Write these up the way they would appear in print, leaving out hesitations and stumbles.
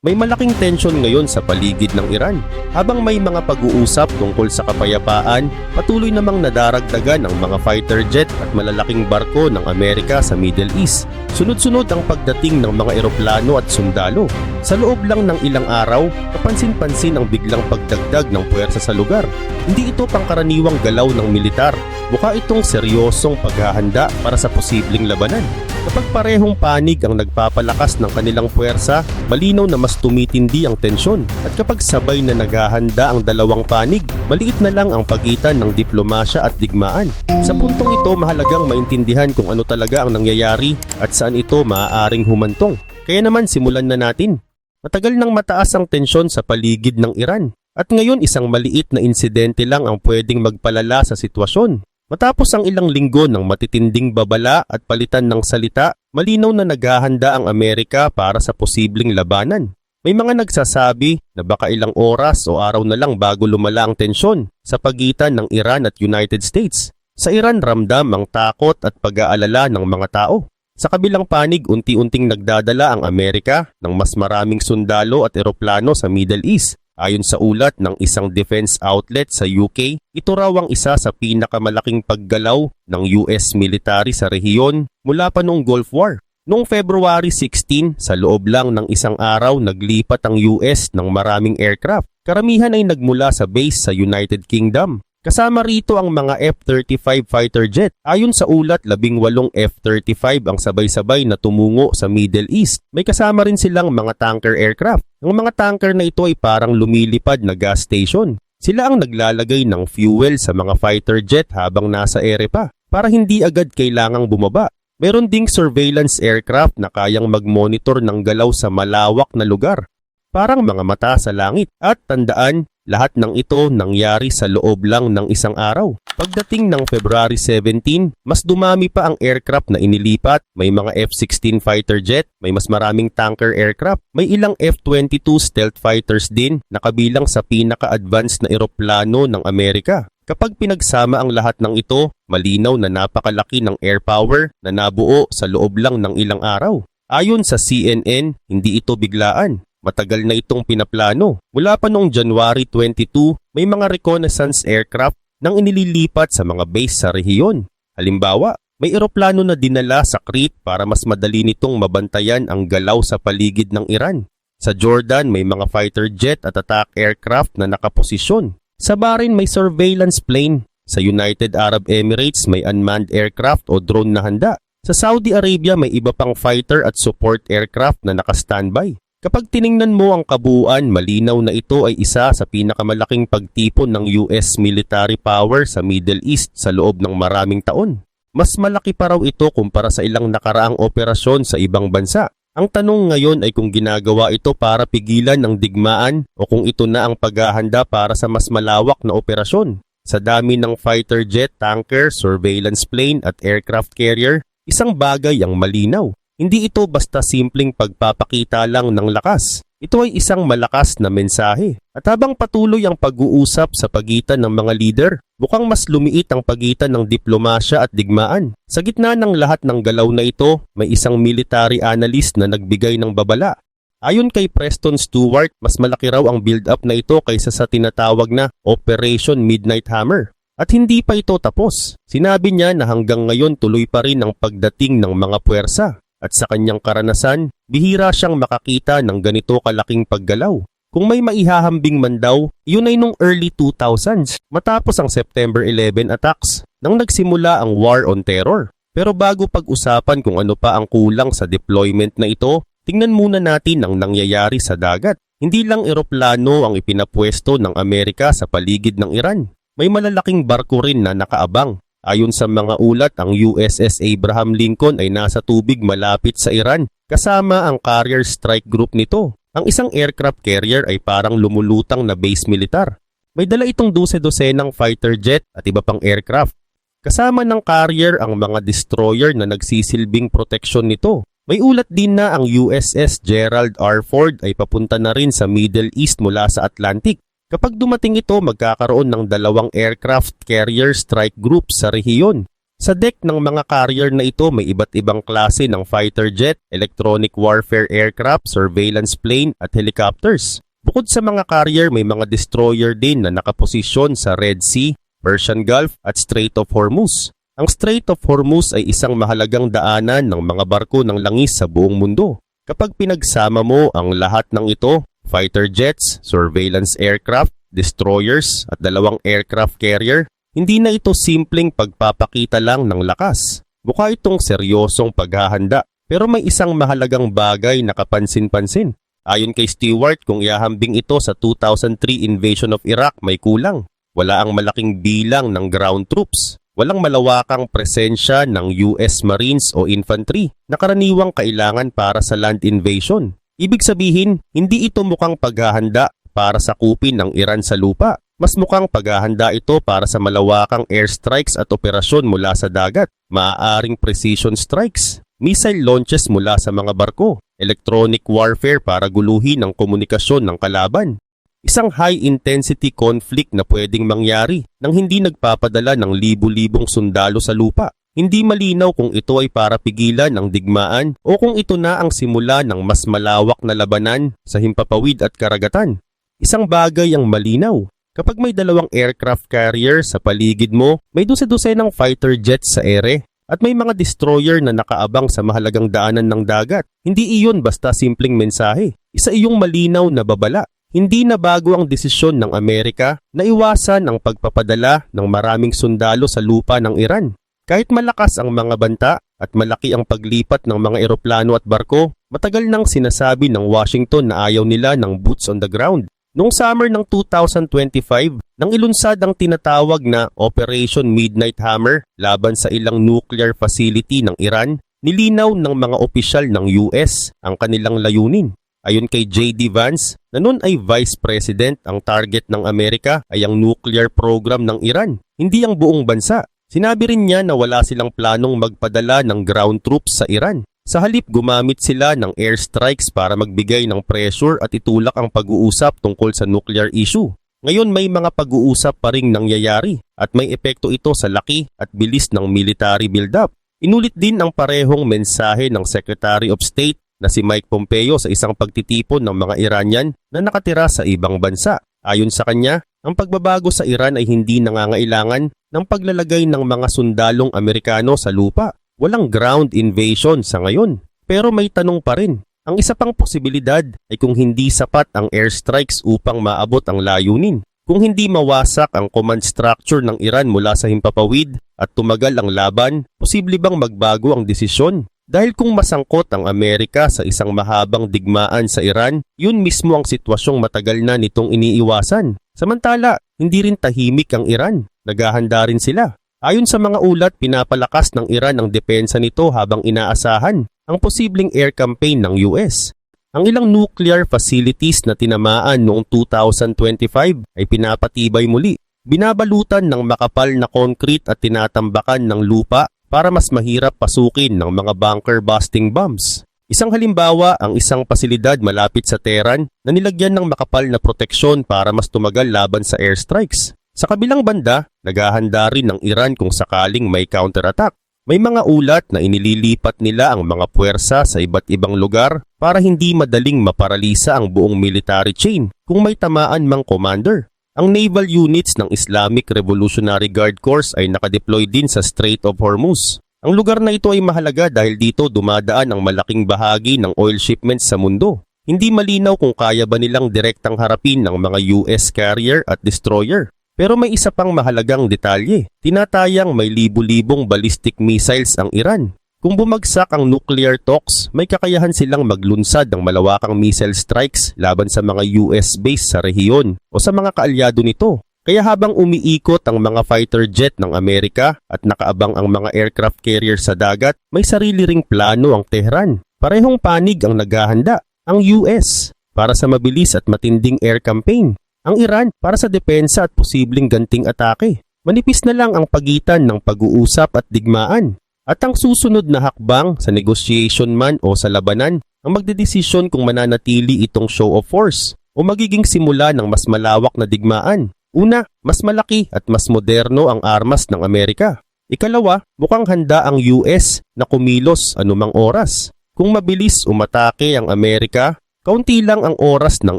May malaking tensyon ngayon sa paligid ng Iran. Habang may mga pag-uusap tungkol sa kapayapaan, patuloy namang nadaragdagan ang mga fighter jet at malalaking barko ng Amerika sa Middle East. Sunod-sunod ang pagdating ng mga eroplano at sundalo. Sa loob lang ng ilang araw, kapansin-pansin ang biglang pagdagdag ng puwersa sa lugar. Hindi ito pangkaraniwang galaw ng militar. Mukha itong seryosong paghahanda para sa posibleng labanan. Kapag parehong panig ang nagpapalakas ng kanilang puwersa, malinaw na mas tumitindi ang tensyon. At kapag sabay na naghahanda ang dalawang panig, maliit na lang ang pagitan ng diplomasya at digmaan. Sa puntong ito, mahalagang maintindihan kung ano talaga ang nangyayari at saan ito maaaring humantong. Kaya naman simulan na natin. Matagal nang mataas ang tensyon sa paligid ng Iran. At ngayon isang maliit na insidente lang ang pwedeng magpalala sa sitwasyon. Matapos ang ilang linggo ng matitinding babala at palitan ng salita, malinaw na naghahanda ang Amerika para sa posibleng labanan. May mga nagsasabi na baka ilang oras o araw na lang bago lumala ang tensyon sa pagitan ng Iran at United States. Sa Iran ramdam ang takot at pag-aalala ng mga tao. Sa kabilang panig, unti-unting nagdadala ang Amerika ng mas maraming sundalo at eroplano sa Middle East. Ayon sa ulat ng isang defense outlet sa UK, ito raw ang isa sa pinakamalaking paggalaw ng US military sa rehiyon mula pa noong Gulf War. Noong February 16, sa loob lang ng isang araw naglipat ang US ng maraming aircraft. Karamihan ay nagmula sa base sa United Kingdom. Kasama rito ang mga F-35 fighter jet. Ayon sa ulat, 18 F-35 ang sabay-sabay na tumungo sa Middle East. May kasama rin silang mga tanker aircraft. Ang mga tanker na ito ay parang lumilipad na gas station. Sila ang naglalagay ng fuel sa mga fighter jet habang nasa ere pa, para hindi agad kailangang bumaba. Meron ding surveillance aircraft na kayang mag-monitor ng galaw sa malawak na lugar, parang mga mata sa langit. At tandaan, lahat ng ito nangyari sa loob lang ng isang araw. Pagdating ng February 17, mas dumami pa ang aircraft na inilipat. May mga F-16 fighter jet, may mas maraming tanker aircraft, may ilang F-22 stealth fighters din na kabilang sa pinaka-advanced na eroplano ng Amerika. Kapag pinagsama ang lahat ng ito, malinaw na napakalaki ng air power na nabuo sa loob lang ng ilang araw. Ayon sa CNN, hindi ito biglaan. Matagal na itong pinaplano. Mula pa noong January 22, may mga reconnaissance aircraft nang inililipat sa mga base sa rehiyon. Halimbawa, may eroplano na dinala sa Crete para mas madali nitong mabantayan ang galaw sa paligid ng Iran. Sa Jordan, may mga fighter jet at attack aircraft na nakaposisyon. Sa Bahrain, may surveillance plane. Sa United Arab Emirates, may unmanned aircraft o drone na handa. Sa Saudi Arabia, may iba pang fighter at support aircraft na naka-standby. Kapag tiningnan mo ang kabuuan, malinaw na ito ay isa sa pinakamalaking pagtipon ng US military power sa Middle East sa loob ng maraming taon. Mas malaki pa raw ito kumpara sa ilang nakaraang operasyon sa ibang bansa. Ang tanong ngayon ay kung ginagawa ito para pigilan ang digmaan o kung ito na ang paghahanda para sa mas malawak na operasyon. Sa dami ng fighter jet, tanker, surveillance plane at aircraft carrier, isang bagay ang malinaw. Hindi ito basta simpleng pagpapakita lang ng lakas. Ito ay isang malakas na mensahe. At habang patuloy ang pag-uusap sa pagitan ng mga leader, mukhang mas lumiit ang pagitan ng diplomasya at digmaan. Sa gitna ng lahat ng galaw na ito, may isang military analyst na nagbigay ng babala. Ayon kay Preston Stewart, mas malaki raw ang build-up na ito kaysa sa tinatawag na Operation Midnight Hammer. At hindi pa ito tapos. Sinabi niya na hanggang ngayon tuloy pa rin ang pagdating ng mga puwersa. At sa kanyang karanasan, bihira siyang makakita ng ganito kalaking paggalaw. Kung may maihahambing man daw, yun ay nung early 2000s, matapos ang September 11 attacks, nang nagsimula ang War on Terror. Pero bago pag-usapan kung ano pa ang kulang sa deployment na ito, tingnan muna natin ang nangyayari sa dagat. Hindi lang eroplano ang ipinapwesto ng Amerika sa paligid ng Iran. May malalaking barko rin na nakaabang. Ayon sa mga ulat, ang USS Abraham Lincoln ay nasa tubig malapit sa Iran, kasama ang carrier strike group nito. Ang isang aircraft carrier ay parang lumulutang na base militar. May dala itong 12-dosenang fighter jet at iba pang aircraft. Kasama ng carrier ang mga destroyer na nagsisilbing proteksyon nito. May ulat din na ang USS Gerald R. Ford ay papunta na rin sa Middle East mula sa Atlantic. Kapag dumating ito, magkakaroon ng 2 aircraft carrier strike group sa rehiyon. Sa deck ng mga carrier na ito may iba't ibang klase ng fighter jet, electronic warfare aircraft, surveillance plane at helicopters. Bukod sa mga carrier may mga destroyer din na nakaposisyon sa Red Sea, Persian Gulf at Strait of Hormuz. Ang Strait of Hormuz ay isang mahalagang daanan ng mga barko ng langis sa buong mundo. Kapag pinagsama mo ang lahat ng ito, fighter jets, surveillance aircraft, destroyers at dalawang aircraft carrier, hindi na ito simpleng pagpapakita lang ng lakas. Mukha itong seryosong paghahanda. Pero may isang mahalagang bagay na kapansin-pansin. Ayon kay Stewart, kung ihahambing ito sa 2003 invasion of Iraq, may kulang. Wala ang malaking bilang ng ground troops. Walang malawakang presensya ng US Marines o infantry na karaniwang kailangan para sa land invasion. Ibig sabihin, hindi ito mukhang paghahanda para sakupin ng Iran sa lupa. Mas mukhang paghahanda ito para sa malawakang airstrikes at operasyon mula sa dagat, maaaring precision strikes, missile launches mula sa mga barko, electronic warfare para guluhin ang komunikasyon ng kalaban. Isang high-intensity conflict na pwedeng mangyari nang hindi nagpapadala ng libu-libong sundalo sa lupa. Hindi malinaw kung ito ay para pigilan ang digmaan o kung ito na ang simula ng mas malawak na labanan sa himpapawid at karagatan. Isang bagay ang malinaw. Kapag may dalawang aircraft carrier sa paligid mo, may dose-dosenang fighter jets sa ere at may mga destroyer na nakaabang sa mahalagang daanan ng dagat. Hindi iyon basta simpleng mensahe. Isa iyong malinaw na babala. Hindi na bago ang desisyon ng Amerika na iwasan ang pagpapadala ng maraming sundalo sa lupa ng Iran. Kahit malakas ang mga banta at malaki ang paglipat ng mga eroplano at barko, matagal nang sinasabi ng Washington na ayaw nila ng boots on the ground. Noong summer ng 2025, nang ilunsad ang tinatawag na Operation Midnight Hammer laban sa ilang nuclear facility ng Iran, nilinaw ng mga opisyal ng US ang kanilang layunin. Ayon kay J.D. Vance, na noon ay Vice President, ang target ng Amerika ay ang nuclear program ng Iran, hindi ang buong bansa. Sinabi rin niya na wala silang planong magpadala ng ground troops sa Iran. Sa halip, gumamit sila ng airstrikes para magbigay ng pressure at itulak ang pag-uusap tungkol sa nuclear issue. Ngayon may mga pag-uusap pa ring nangyayari at may epekto ito sa laki at bilis ng military build-up. Inulit din ang parehong mensahe ng Secretary of State na si Mike Pompeo sa isang pagtitipon ng mga Iranian na nakatira sa ibang bansa. Ayon sa kanya, ang pagbabago sa Iran ay hindi nangangailangan ng paglalagay ng mga sundalong Amerikano sa lupa. Walang ground invasion sa ngayon. Pero may tanong pa rin. Ang isa pang posibilidad ay kung hindi sapat ang airstrikes upang maabot ang layunin. Kung hindi mawasak ang command structure ng Iran mula sa himpapawid at tumagal ang laban, posible bang magbago ang desisyon? Dahil kung masangkot ang Amerika sa isang mahabang digmaan sa Iran, yun mismo ang sitwasyong matagal na nitong iniiwasan. Samantala, hindi rin tahimik ang Iran. Naghahanda rin sila. Ayon sa mga ulat, pinapalakas ng Iran ang depensa nito habang inaasahan ang posibleng air campaign ng US. Ang ilang nuclear facilities na tinamaan noong 2025 ay pinapatibay muli. Binabalutan ng makapal na concrete at tinatambakan ng lupa para mas mahirap pasukin ng mga bunker-busting bombs. Isang halimbawa, ang isang pasilidad malapit sa Tehran na nilagyan ng makapal na proteksyon para mas tumagal laban sa airstrikes. Sa kabilang banda, naghahanda rin ng Iran kung sakaling may counterattack. May mga ulat na inililipat nila ang mga puwersa sa iba't ibang lugar para hindi madaling maparalisa ang buong military chain kung may tamaan mang commander. Ang naval units ng Islamic Revolutionary Guard Corps ay nakadeploy din sa Strait of Hormuz. Ang lugar na ito ay mahalaga dahil dito dumadaan ang malaking bahagi ng oil shipments sa mundo. Hindi malinaw kung kaya ba nilang direktang harapin ng mga US carrier at destroyer. Pero may isa pang mahalagang detalye. Tinatayang may libu-libong ballistic missiles ang Iran. Kung bumagsak ang nuclear talks, may kakayahan silang maglunsad ng malawakang missile strikes laban sa mga US base sa rehiyon o sa mga kaalyado nito. Kaya habang umiikot ang mga fighter jet ng Amerika at nakaabang ang mga aircraft carrier sa dagat, may sarili ring plano ang Tehran. Parehong panig ang naghahanda. Ang US para sa mabilis at matinding air campaign. Ang Iran para sa depensa at posibleng ganting atake. Manipis na lang ang pagitan ng pag-uusap at digmaan. At ang susunod na hakbang sa negotiation man o sa labanan ang magdedesisyon kung mananatili itong show of force o magiging simula ng mas malawak na digmaan. Una, mas malaki at mas moderno ang armas ng Amerika. Ikalawa, mukhang handa ang US na kumilos anumang oras. Kung mabilis umatake ang Amerika, kaunti lang ang oras ng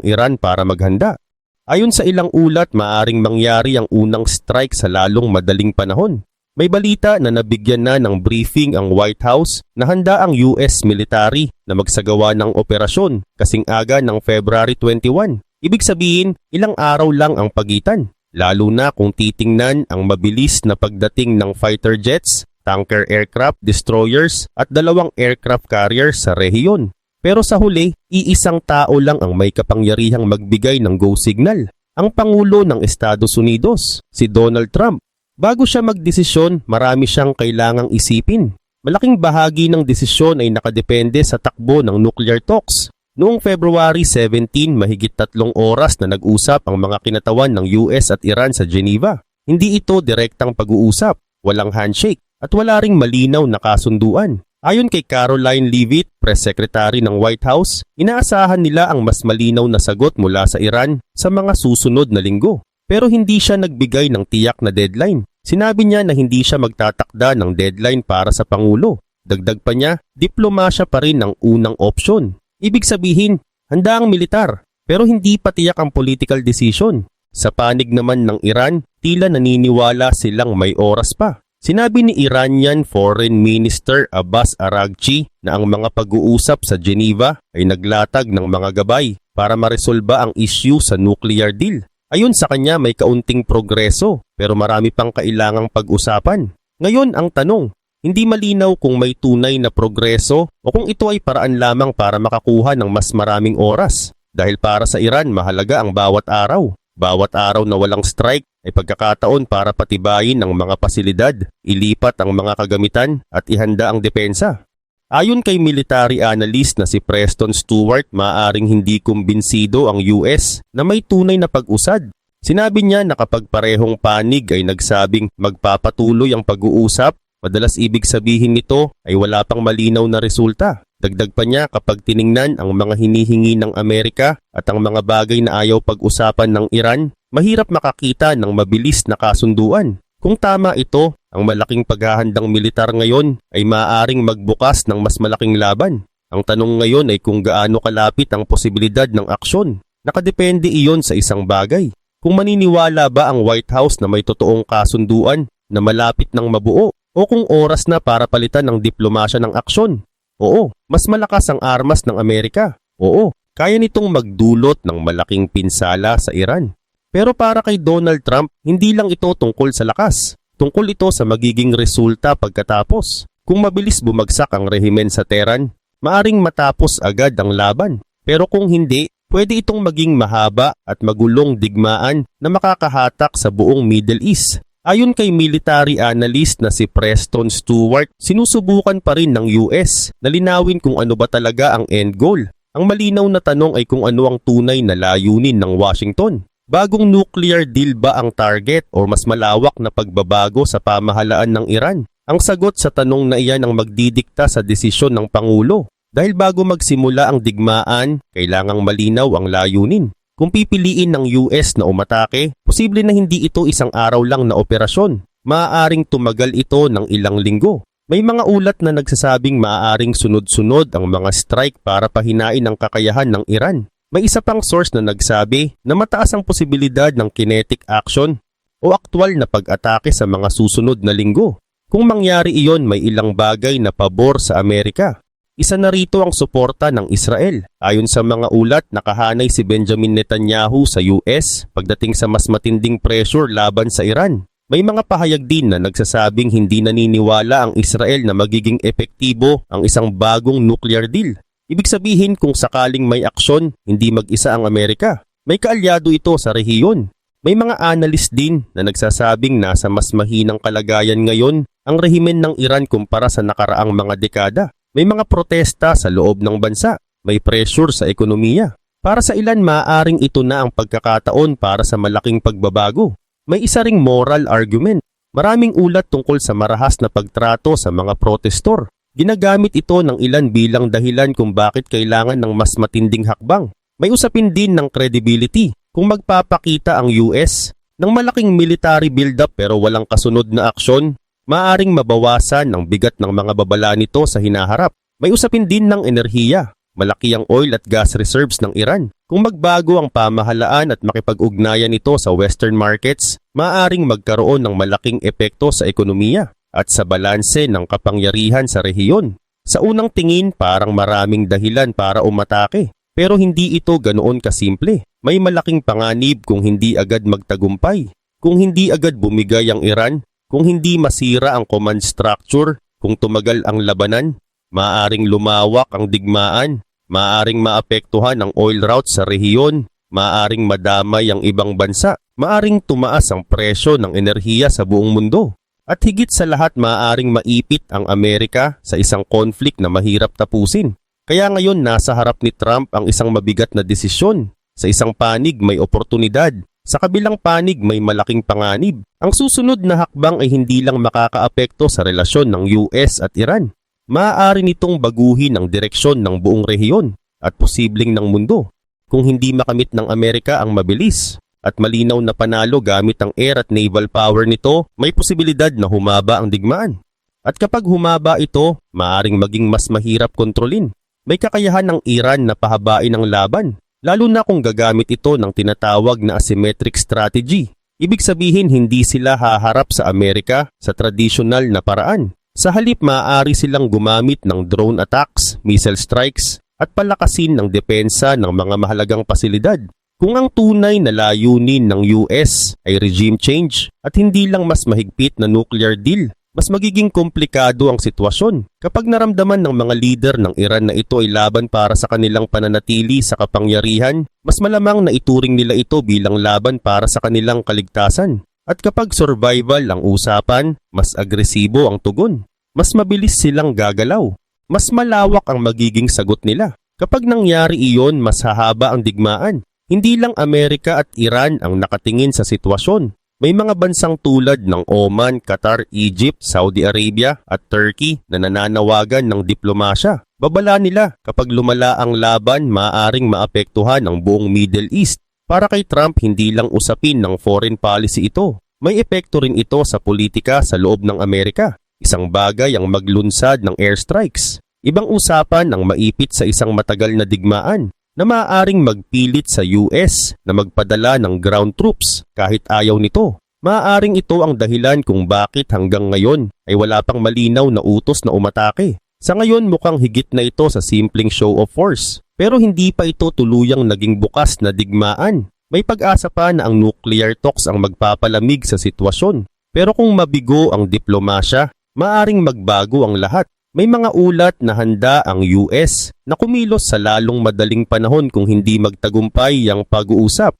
Iran para maghanda. Ayon sa ilang ulat, maaring mangyari ang unang strike sa lalong madaling panahon. May balita na nabigyan na ng briefing ang White House na handa ang US military na magsagawa ng operasyon kasing aga ng February 21. Ibig sabihin, ilang araw lang ang pagitan. Lalo na kung titingnan ang mabilis na pagdating ng fighter jets, tanker aircraft destroyers at 2 aircraft carriers sa rehiyon. Pero sa huli, iisang tao lang ang may kapangyarihang magbigay ng go signal. Ang Pangulo ng Estados Unidos, si Donald Trump. Bago siya magdesisyon, marami siyang kailangang isipin. Malaking bahagi ng desisyon ay nakadepende sa takbo ng nuclear talks. Noong February 17, mahigit 3 oras na nag-usap ang mga kinatawan ng US at Iran sa Geneva. Hindi ito direktang pag-uusap, walang handshake, at wala ring malinaw na kasunduan. Ayon kay Caroline Leavitt, Press Secretary ng White House, inaasahan nila ang mas malinaw na sagot mula sa Iran sa mga susunod na linggo. Pero hindi siya nagbigay ng tiyak na deadline. Sinabi niya na hindi siya magtatakda ng deadline para sa Pangulo. Dagdag pa niya, diplomasya pa rin ang unang opsyon. Ibig sabihin, handa ang militar, pero hindi pa tiyak ang political decision. Sa panig naman ng Iran, tila naniniwala silang may oras pa. Sinabi ni Iranian Foreign Minister Abbas Araghchi na ang mga pag-uusap sa Geneva ay naglatag ng mga gabay para maresolba ang issue sa nuclear deal. Ayon sa kanya, may kaunting progreso pero marami pang kailangang pag-usapan. Ngayon ang tanong, hindi malinaw kung may tunay na progreso o kung ito ay paraan lamang para makakuha ng mas maraming oras. Dahil para sa Iran, mahalaga ang bawat araw. Bawat araw na walang strike ay pagkakataon para patibayin ang mga pasilidad, ilipat ang mga kagamitan at ihanda ang depensa. Ayon kay military analyst na si Preston Stewart, maaaring hindi kumbinsido ang US na may tunay na pag-usad. Sinabi niya na kapag parehong panig ay nagsabing magpapatuloy ang pag-uusap, madalas ibig sabihin nito ay wala pang malinaw na resulta. Dagdag pa niya, kapag tiningnan ang mga hinihingi ng Amerika at ang mga bagay na ayaw pag-usapan ng Iran, mahirap makakita ng mabilis na kasunduan. Kung tama ito, ang malaking paghahandang militar ngayon ay maaaring magbukas ng mas malaking laban. Ang tanong ngayon ay kung gaano kalapit ang posibilidad ng aksyon. Nakadepende iyon sa isang bagay. Kung maniniwala ba ang White House na may totoong kasunduan na malapit ng mabuo o kung oras na para palitan ng diplomasya ng aksyon. Oo, mas malakas ang armas ng Amerika. Oo, kaya nitong magdulot ng malaking pinsala sa Iran. Pero para kay Donald Trump, hindi lang ito tungkol sa lakas. Tungkol ito sa magiging resulta pagkatapos. Kung mabilis bumagsak ang rehimen sa Tehran, maaring matapos agad ang laban. Pero kung hindi, pwede itong maging mahaba at magulong digmaan na makakahatak sa buong Middle East. Ayon kay military analyst na si Preston Stewart, sinusubukan pa rin ng US na linawin kung ano ba talaga ang end goal. Ang malinaw na tanong ay kung ano ang tunay na layunin ng Washington. Bagong nuclear deal ba ang target o mas malawak na pagbabago sa pamahalaan ng Iran? Ang sagot sa tanong na iyan ang magdidikta sa desisyon ng Pangulo. Dahil bago magsimula ang digmaan, kailangang malinaw ang layunin. Kung pipiliin ng US na umatake, posible na hindi ito isang araw lang na operasyon. Maaaring tumagal ito ng ilang linggo. May mga ulat na nagsasabing maaaring sunod-sunod ang mga strike para pahinain ang kakayahan ng Iran. May isa pang source na nagsabi na mataas ang posibilidad ng kinetic action o aktwal na pag-atake sa mga susunod na linggo. Kung mangyari iyon, may ilang bagay na pabor sa Amerika. Isa na rito ang suporta ng Israel. Ayon sa mga ulat, nakahanay si Benjamin Netanyahu sa US pagdating sa mas matinding pressure laban sa Iran. May mga pahayag din na nagsasabing hindi naniniwala ang Israel na magiging epektibo ang isang bagong nuclear deal. Ibig sabihin kung sakaling may aksyon, hindi mag-isa ang Amerika. May kaalyado ito sa rehiyon. May mga analyst din na nagsasabing nasa mas mahinang kalagayan ngayon ang rehimen ng Iran kumpara sa nakaraang mga dekada. May mga protesta sa loob ng bansa. May pressure sa ekonomiya. Para sa ilan, maaaring ito na ang pagkakataon para sa malaking pagbabago. May isa ring moral argument. Maraming ulat tungkol sa marahas na pagtrato sa mga protestor. Ginagamit ito ng ilan bilang dahilan kung bakit kailangan ng mas matinding hakbang. May usapin din ng credibility. Kung magpapakita ang US ng malaking military build-up pero walang kasunod na aksyon, Maaring mabawasan ang bigat ng mga babala nito sa hinaharap. May usapin din ng enerhiya. Malaki ang oil at gas reserves ng Iran. Kung magbago ang pamahalaan at makipag-ugnayan nito sa Western markets, maaring magkaroon ng malaking epekto sa ekonomiya at sa balanse ng kapangyarihan sa rehiyon. Sa unang tingin, parang maraming dahilan para umatake. Pero hindi ito ganoon kasimple. May malaking panganib kung hindi agad magtagumpay. Kung hindi agad bumigay ang Iran, kung hindi masira ang command structure, kung tumagal ang labanan, maaring lumawak ang digmaan, maaring maapektuhan ang oil routes sa rehiyon, maaring madamay ang ibang bansa, maaring tumaas ang presyo ng enerhiya sa buong mundo. At higit sa lahat, maaring maipit ang Amerika sa isang conflict na mahirap tapusin. Kaya ngayon nasa harap ni Trump ang isang mabigat na desisyon. Sa isang panig may oportunidad, sa kabilang panig may malaking panganib. Ang susunod na hakbang ay hindi lang makakaapekto sa relasyon ng US at Iran. Maaari nitong baguhin ang direksyon ng buong rehiyon at posibleng ng mundo. Kung hindi makamit ng Amerika ang mabilis at malinaw na panalo gamit ang air at naval power nito, may posibilidad na humaba ang digmaan. At kapag humaba ito, maaring maging mas mahirap kontrolin. May kakayahan ng Iran na pahabain ang laban, lalo na kung gagamit ito ng tinatawag na asymmetric strategy. Ibig sabihin hindi sila haharap sa Amerika sa tradisyonal na paraan. Sa halip, maaari silang gumamit ng drone attacks, missile strikes, at palakasin ng depensa ng mga mahalagang pasilidad. Kung ang tunay na layunin ng US ay regime change at hindi lang mas mahigpit na nuclear deal, mas magiging komplikado ang sitwasyon. Kapag naramdaman ng mga leader ng Iran na ito ay laban para sa kanilang pananatili sa kapangyarihan, mas malamang na ituring nila ito bilang laban para sa kanilang kaligtasan. At kapag survival ang usapan, mas agresibo ang tugon. Mas mabilis silang gagalaw. Mas malawak ang magiging sagot nila. Kapag nangyari iyon, mas hahaba ang digmaan. Hindi lang Amerika at Iran ang nakatingin sa sitwasyon. May mga bansang tulad ng Oman, Qatar, Egypt, Saudi Arabia at Turkey na nananawagan ng diplomasya. Babala nila, kapag lumala ang laban, maaaring maapektuhan ang buong Middle East. Para kay Trump, hindi lang usapin ng foreign policy ito. May epekto rin ito sa politika sa loob ng Amerika. Isang bagay ang maglunsad ng airstrikes. Ibang usapan ang maipit sa isang matagal na digmaan na maaaring magpilit sa US na magpadala ng ground troops kahit ayaw nito. Maaaring ito ang dahilan kung bakit hanggang ngayon ay wala pang malinaw na utos na umatake. Sa ngayon mukhang higit na ito sa simpleng show of force. Pero hindi pa ito tuluyang naging bukas na digmaan. May pag-asa pa na ang nuclear talks ang magpapalamig sa sitwasyon. Pero kung mabigo ang diplomasya, maaring magbago ang lahat. May mga ulat na handa ang US na kumilos sa lalong madaling panahon kung hindi magtagumpay ang pag-uusap.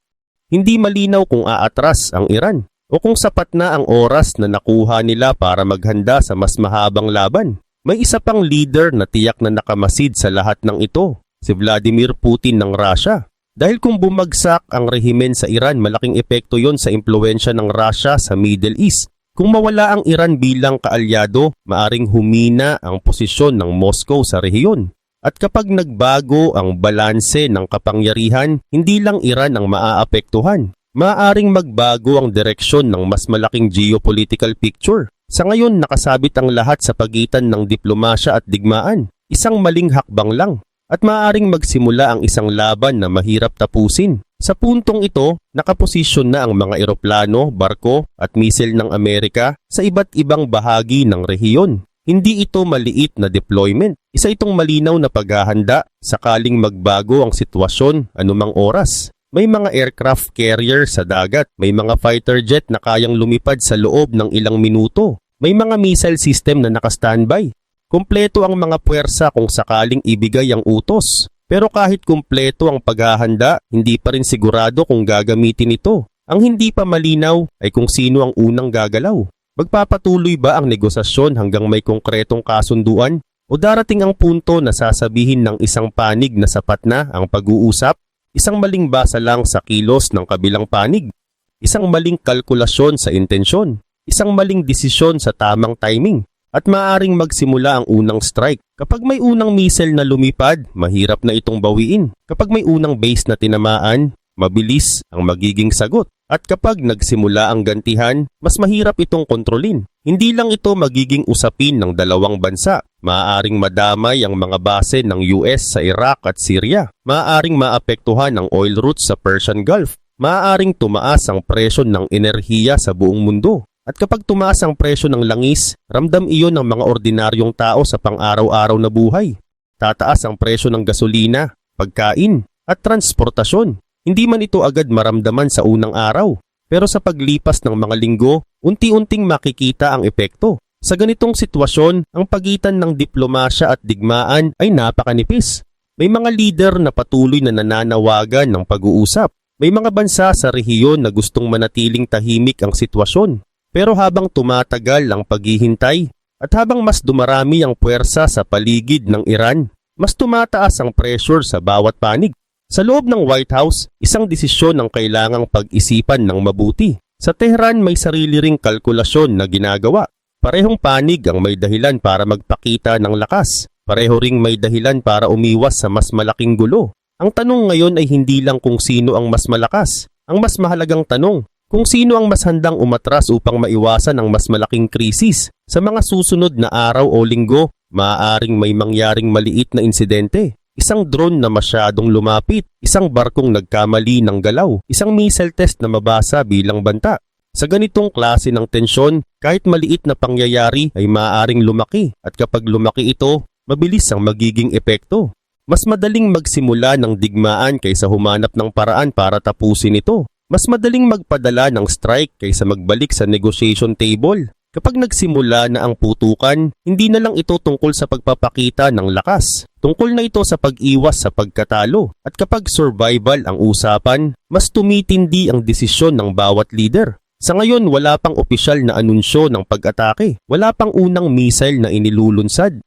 Hindi malinaw kung aatras ang Iran o kung sapat na ang oras na nakuha nila para maghanda sa mas mahabang laban. May isa pang leader na tiyak na nakamasid sa lahat ng ito, si Vladimir Putin ng Russia. Dahil kung bumagsak ang rehimen sa Iran, malaking epekto yon sa impluensya ng Russia sa Middle East. Kung mawala ang Iran bilang kaalyado, maaring humina ang posisyon ng Moscow sa rehiyon. At kapag nagbago ang balanse ng kapangyarihan, hindi lang Iran ang maaapektuhan. Maaring magbago ang direksyon ng mas malaking geopolitical picture. Sa ngayon, nakasabit ang lahat sa pagitan ng diplomasya at digmaan. Isang maling hakbang lang. At maaaring magsimula ang isang laban na mahirap tapusin. Sa puntong ito, nakaposisyon na ang mga eroplano, barko at misil ng Amerika sa iba't ibang bahagi ng rehiyon. Hindi ito maliit na deployment. Isa itong malinaw na paghahanda sakaling magbago ang sitwasyon anumang oras. May mga aircraft carrier sa dagat, may mga fighter jet na kayang lumipad sa loob ng ilang minuto. May mga missile system na naka-standby. Kumpleto ang mga puwersa kung sakaling ibigay ang utos. Pero kahit kumpleto ang paghahanda, hindi pa rin sigurado kung gagamitin ito. Ang hindi pa malinaw ay kung sino ang unang gagalaw. Magpapatuloy ba ang negosasyon hanggang may konkretong kasunduan? O darating ang punto na sasabihin ng isang panig na sapat na ang pag-uusap? Isang maling basa lang sa kilos ng kabilang panig. Isang maling kalkulasyon sa intensyon. Isang maling desisyon sa tamang timing. At maaaring magsimula ang unang strike. Kapag may unang missile na lumipad, mahirap na itong bawiin. Kapag may unang base na tinamaan, mabilis ang magiging sagot. At kapag nagsimula ang gantihan, mas mahirap itong kontrolin. Hindi lang ito magiging usapin ng dalawang bansa. Maaaring madamay ang mga base ng US sa Iraq at Syria. Maaaring maapektuhan ang oil routes sa Persian Gulf. Maaaring tumaas ang presyo ng enerhiya sa buong mundo. At kapag tumaas ang presyo ng langis, ramdam iyon ng mga ordinaryong tao sa pang-araw-araw na buhay. Tataas ang presyo ng gasolina, pagkain, at transportasyon. Hindi man ito agad maramdaman sa unang araw, pero sa paglipas ng mga linggo, unti-unting makikita ang epekto. Sa ganitong sitwasyon, ang pagitan ng diplomasya at digmaan ay napakanipis. May mga lider na patuloy na nananawagan ng pag-uusap. May mga bansa sa rehiyon na gustong manatiling tahimik ang sitwasyon. Pero habang tumatagal ang paghihintay at habang mas dumarami ang puwersa sa paligid ng Iran, mas tumataas ang pressure sa bawat panig. Sa loob ng White House, isang desisyon ang kailangang pag-isipan ng mabuti. Sa Tehran may sarili ring kalkulasyon na ginagawa. Parehong panig ang may dahilan para magpakita ng lakas. Pareho ring may dahilan para umiwas sa mas malaking gulo. Ang tanong ngayon ay hindi lang kung sino ang mas malakas. Ang mas mahalagang tanong, kung sino ang mas handang umatras upang maiwasan ang mas malaking krisis. Sa mga susunod na araw o linggo, maaaring may mangyaring maliit na insidente. Isang drone na masyadong lumapit, isang barkong nagkamali ng galaw, isang missile test na mabasa bilang banta. Sa ganitong klase ng tensyon, kahit maliit na pangyayari ay maaaring lumaki at kapag lumaki ito, mabilis ang magiging epekto. Mas madaling magsimula ng digmaan kaysa humanap ng paraan para tapusin ito. Mas madaling magpadala ng strike kaysa magbalik sa negotiation table. Kapag nagsimula na ang putukan, hindi na lang ito tungkol sa pagpapakita ng lakas. Tungkol na ito sa pag-iwas sa pagkatalo. At kapag survival ang usapan, mas tumitindi ang desisyon ng bawat leader. Sa ngayon, wala pang opisyal na anunsyo ng pag-atake. Wala pang unang missile na inilulunsad.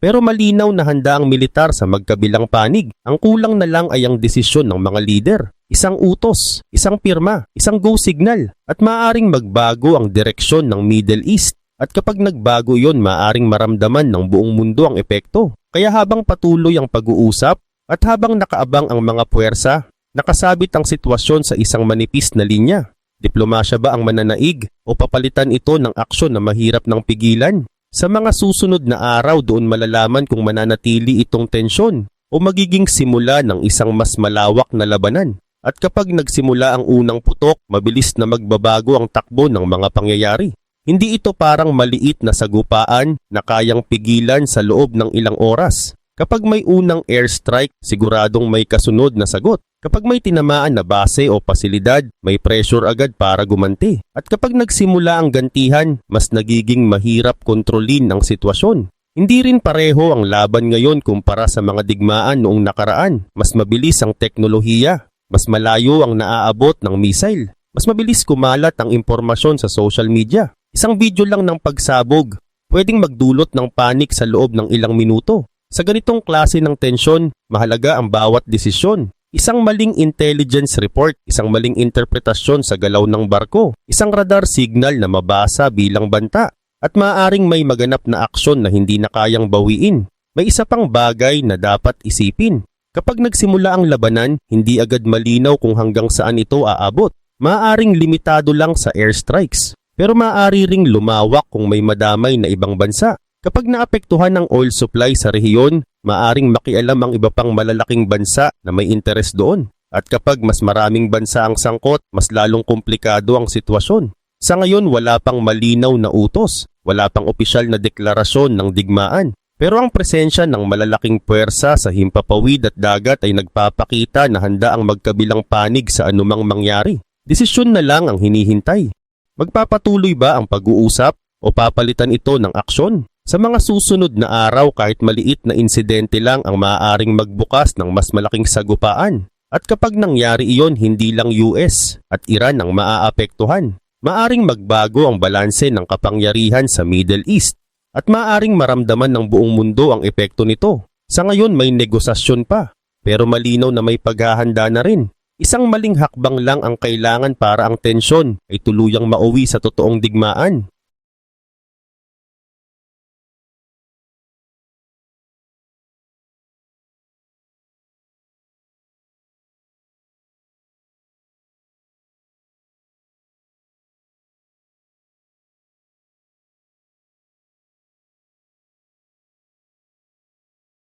Pero malinaw na handa ang militar sa magkabilang panig. Ang kulang na lang ay ang desisyon ng mga leader. Isang utos, isang pirma, isang go signal, at maaaring magbago ang direksyon ng Middle East. At kapag nagbago yon, maaaring maramdaman ng buong mundo ang epekto. Kaya habang patuloy ang pag-uusap at habang nakaabang ang mga puwersa, nakasabit ang sitwasyon sa isang manipis na linya. Diplomasya ba ang mananaig o papalitan ito ng aksyon na mahirap ng pigilan? Sa mga susunod na araw doon malalaman kung mananatili itong tensyon o magiging simula ng isang mas malawak na labanan. At kapag nagsimula ang unang putok, mabilis na magbabago ang takbo ng mga pangyayari. Hindi ito parang maliit na sagupaan na kayang pigilan sa loob ng ilang oras. Kapag may unang airstrike, siguradong may kasunod na sagot. Kapag may tinamaan na base o pasilidad, may pressure agad para gumanti. At kapag nagsimula ang gantihan, mas nagiging mahirap kontrolin ang sitwasyon. Hindi rin pareho ang laban ngayon kumpara sa mga digmaan noong nakaraan. Mas mabilis ang teknolohiya. Mas malayo ang naaabot ng missile. Mas mabilis kumalat ang impormasyon sa social media. Isang video lang ng pagsabog, pwedeng magdulot ng panik sa loob ng ilang minuto. Sa ganitong klase ng tensyon, mahalaga ang bawat desisyon. Isang maling intelligence report, isang maling interpretasyon sa galaw ng barko, isang radar signal na mabasa bilang banta, at maaaring may maganap na aksyon na hindi na kayang bawiin. May isa pang bagay na dapat isipin. Kapag nagsimula ang labanan, hindi agad malinaw kung hanggang saan ito aabot. Maaaring limitado lang sa airstrikes, pero maaari ring lumawak kung may madamay na ibang bansa. Kapag naapektuhan ang oil supply sa rehiyon, maaaring makialam ang iba pang malalaking bansa na may interes doon. At kapag mas maraming bansa ang sangkot, mas lalong komplikado ang sitwasyon. Sa ngayon, wala pang malinaw na utos, wala pang opisyal na deklarasyon ng digmaan. Pero ang presensya ng malalaking puwersa sa himpapawid at dagat ay nagpapakita na handa ang magkabilang panig sa anumang mangyari. Desisyon na lang ang hinihintay. Magpapatuloy ba ang pag-uusap o papalitan ito ng aksyon? Sa mga susunod na araw, kahit maliit na insidente lang ang maaaring magbukas ng mas malaking sagupaan. At kapag nangyari iyon, hindi lang US at Iran ang maaapektuhan. Maaring magbago ang balanse ng kapangyarihan sa Middle East. At maaaring maramdaman ng buong mundo ang epekto nito. Sa ngayon may negosasyon pa, pero malinaw na may paghahanda na rin. Isang maling hakbang lang ang kailangan para ang tensyon ay tuluyang mauwi sa totoong digmaan.